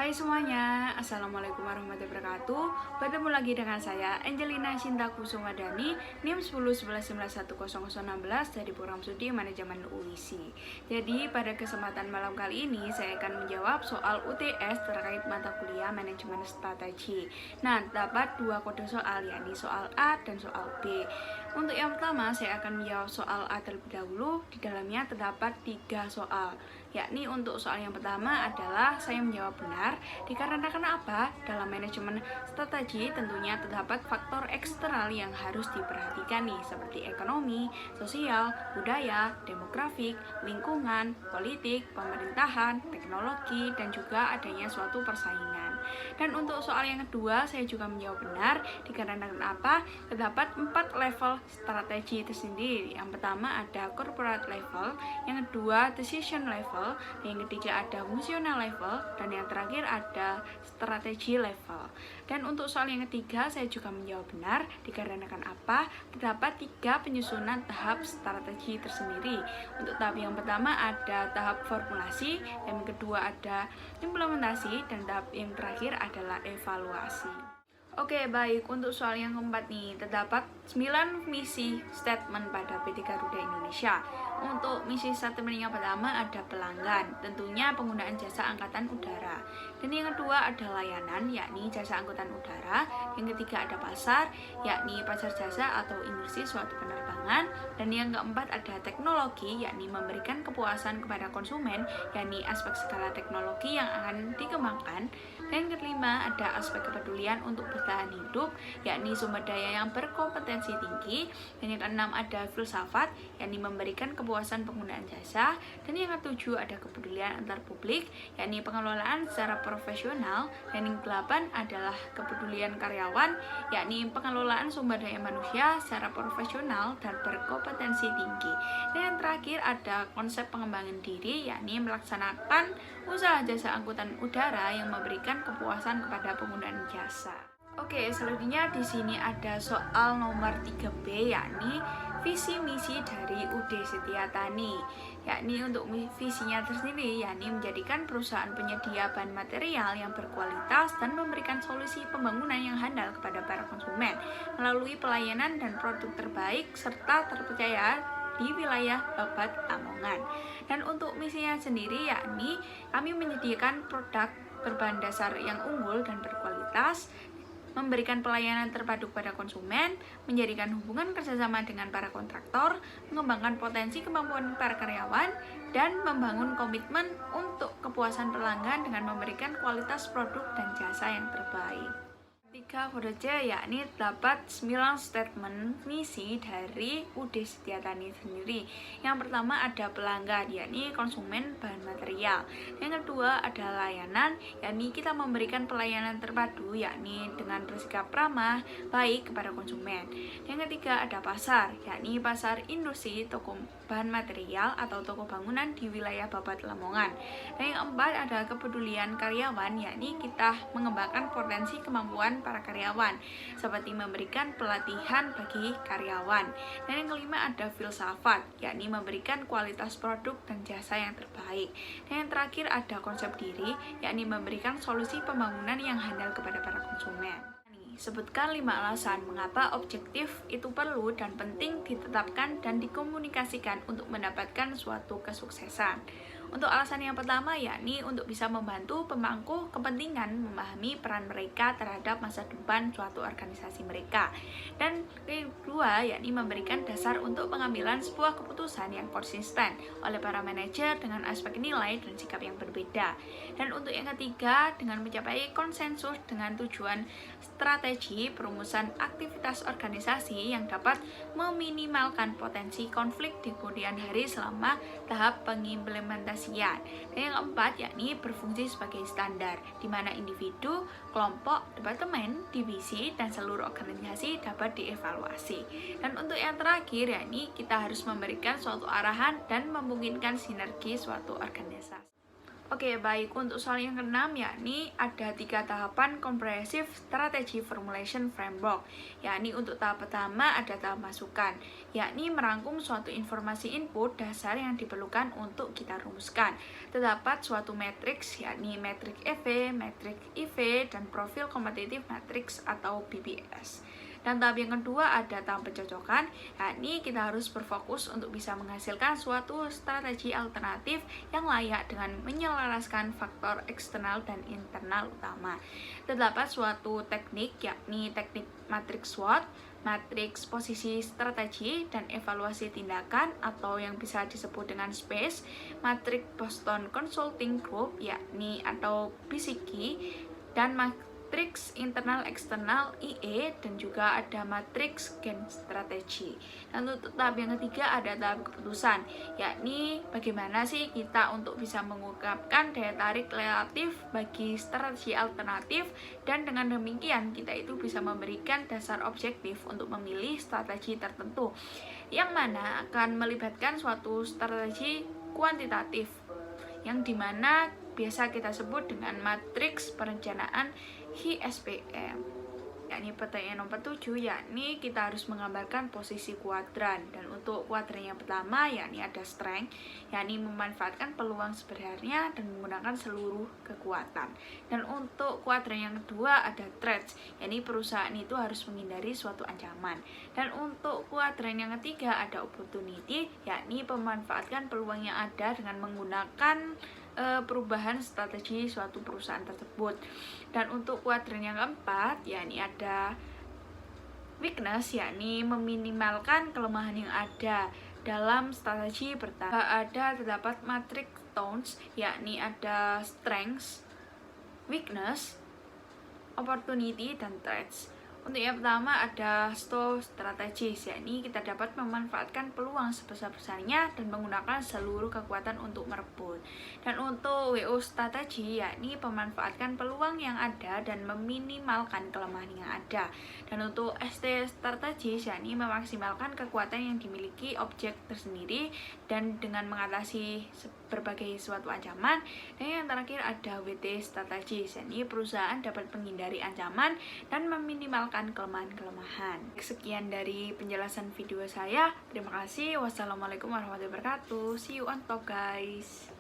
Hai semuanya, Assalamualaikum warahmatullahi wabarakatuh. Bertemu lagi dengan saya Angelina Sinta Kusumadani, NIM 1011910016 dari Program Studi Manajemen UISI. Jadi pada kesempatan malam kali ini saya akan menjawab soal UTS terkait mata kuliah Manajemen Strategi. Nah, dapat dua kode soal, yakni soal A dan soal B. Untuk yang pertama saya akan menjawab soal A terlebih dahulu. Di dalamnya terdapat 3 soal, yakni untuk soal yang pertama adalah saya menjawab benar dikarenakan apa? Dalam manajemen strategi tentunya terdapat faktor eksternal yang harus diperhatikan nih, seperti ekonomi, sosial, budaya, demografik, lingkungan, politik, pemerintahan, teknologi, dan juga adanya suatu persaingan. Dan untuk soal yang kedua saya juga menjawab benar dikarenakan apa? Terdapat 4 level strategi tersendiri. Yang pertama ada corporate level, yang kedua decision level, yang ketiga ada fungsional level, dan yang terakhir ada strategi level. Dan untuk soal yang ketiga saya juga menjawab benar dikarenakan apa? Terdapat 3 penyusunan tahap strategi tersendiri. Untuk tahap yang pertama ada tahap formulasi, yang kedua ada implementasi, dan tahap yang terakhir adalah evaluasi. Oke, baik. Untuk soal yang keempat nih, terdapat 9 misi statement pada PT Garuda Indonesia. Untuk misi statement yang pertama ada pelanggan, tentunya penggunaan jasa angkatan udara. Dan yang kedua ada layanan, yakni jasa angkutan udara. Yang ketiga ada pasar, yakni pasar jasa atau industri suatu penerbangan. Dan yang keempat ada teknologi, yakni memberikan kepuasan kepada konsumen, yakni aspek skala teknologi yang akan dikembangkan. Dan yang kelima ada aspek kepedulian untuk bertahan hidup, yakni sumber daya yang berkompetensi tinggi. Dan yang keenam ada filsafat, yakni memberikan kepuasan penggunaan jasa. Dan yang ketujuh ada kepedulian antar publik, yakni pengelolaan secara profesional. Dan yang kedelapan adalah kepedulian karyawan, yakni pengelolaan sumber daya manusia secara profesional dan berkompetensi tinggi. Dan yang terakhir ada konsep pengembangan diri, yakni melaksanakan usaha jasa angkutan udara yang memberikan kepuasan kepada penggunaan jasa. Oke, selanjutnya di sini ada soal nomor 3B, yakni visi misi dari UD Setia Tani. Yakni untuk visinya tersendiri, yakni menjadikan perusahaan penyedia bahan material yang berkualitas dan memberikan solusi pembangunan yang handal kepada para konsumen melalui pelayanan dan produk terbaik serta terpercaya di wilayah Babat Lamongan. Dan untuk misinya sendiri, yakni kami menyediakan produk berbahan dasar yang unggul dan berkualitas, memberikan pelayanan terpadu pada konsumen, menjadikan hubungan kerjasama dengan para kontraktor, mengembangkan potensi kemampuan para karyawan, dan membangun komitmen untuk kepuasan pelanggan dengan memberikan kualitas produk dan jasa yang terbaik. 3 kode C, yakni dapat 9 statement misi dari UD Setia Tani sendiri. Yang pertama ada pelanggan, yakni konsumen bahan material. Yang kedua ada layanan, yakni kita memberikan pelayanan terpadu, yakni dengan bersikap ramah baik kepada konsumen. Yang ketiga ada pasar, yakni pasar industri, toko bahan material atau toko bangunan di wilayah Babat Lamongan. Dan yang keempat ada kepedulian karyawan, yakni kita mengembangkan potensi kemampuan para karyawan seperti memberikan pelatihan bagi karyawan. Dan yang kelima ada filsafat, yakni memberikan kualitas produk dan jasa yang terbaik. Dan yang terakhir ada konsep diri, yakni memberikan solusi pembangunan yang handal kepada para konsumen. Sebutkan 5 alasan mengapa objektif itu perlu dan penting ditetapkan dan dikomunikasikan untuk mendapatkan suatu kesuksesan. Untuk alasan yang pertama, yakni untuk bisa membantu pemangku kepentingan memahami peran mereka terhadap masa depan suatu organisasi mereka. Dan kedua, yakni memberikan dasar untuk pengambilan sebuah keputusan yang konsisten oleh para manajer dengan aspek nilai dan sikap yang berbeda. Dan untuk yang ketiga, dengan mencapai konsensus dengan tujuan strategi perumusan aktivitas organisasi yang dapat meminimalkan potensi konflik di kemudian hari selama tahap pengimplementasian. Dan yang keempat, yakni berfungsi sebagai standar, di mana individu, kelompok, departemen, divisi, dan seluruh organisasi dapat dievaluasi. Dan untuk yang terakhir, yakni kita harus memberikan suatu arahan dan memungkinkan sinergi suatu organisasi. Oke, baik. Untuk soal yang keenam, yakni ada 3 tahapan Comprehensive Strategy Formulation Framework. Yakni untuk tahap pertama ada tahap masukan, yakni merangkum suatu informasi input dasar yang diperlukan untuk kita rumuskan. Terdapat suatu matriks, yakni matriks EV, matriks IV, dan profil kompetitif matriks atau BPS. Dan tahap yang kedua ada tahap pencocokan, yakni kita harus berfokus untuk bisa menghasilkan suatu strategi alternatif yang layak dengan menyelaraskan faktor eksternal dan internal utama. Terdapat suatu teknik, yakni teknik matriks SWOT, matriks posisi strategi dan evaluasi tindakan atau yang bisa disebut dengan SPACE, matriks Boston Consulting Group, yakni atau BCG, dan matriks internal eksternal IE, dan juga ada matriks gen strategi. Dan untuk tahap yang ketiga ada tahap keputusan, yakni bagaimana sih kita untuk bisa mengungkapkan daya tarik relatif bagi strategi alternatif, dan dengan demikian kita itu bisa memberikan dasar objektif untuk memilih strategi tertentu yang mana akan melibatkan suatu strategi kuantitatif yang dimana biasa kita sebut dengan matriks perencanaan HSPM. Yakni pertanyaan nomor 7, yakni kita harus menggambarkan posisi kuadran. Dan untuk kuadran yang pertama yakni ada strength, yakni memanfaatkan peluang sebenarnya dan menggunakan seluruh kekuatan. Dan untuk kuadran yang kedua ada threats, yakni perusahaan itu harus menghindari suatu ancaman. Dan untuk kuadran yang ketiga ada opportunity, yakni memanfaatkan peluang yang ada dengan menggunakan perubahan strategi suatu perusahaan tersebut. Dan untuk kuadran yang keempat yakni ada weakness, yakni meminimalkan kelemahan yang ada dalam strategi pertama. Terdapat matriks tones, yakni ada strengths, weakness, opportunity, dan threats. Untuk yang pertama ada STO strategis, yakni kita dapat memanfaatkan peluang sebesar-besarnya dan menggunakan seluruh kekuatan untuk merebut. Dan untuk WO strategi, yakni memanfaatkan peluang yang ada dan meminimalkan kelemahan yang ada. Dan untuk ST strategis, yakni memaksimalkan kekuatan yang dimiliki objek tersendiri dan dengan mengatasi berbagai suatu ancaman. Dan yang terakhir ada WT strategis, yakni perusahaan dapat menghindari ancaman dan meminimalkan kelemahan-kelemahan. Sekian dari penjelasan video saya. Terima kasih. Wassalamualaikum warahmatullahi wabarakatuh. See you on top, guys.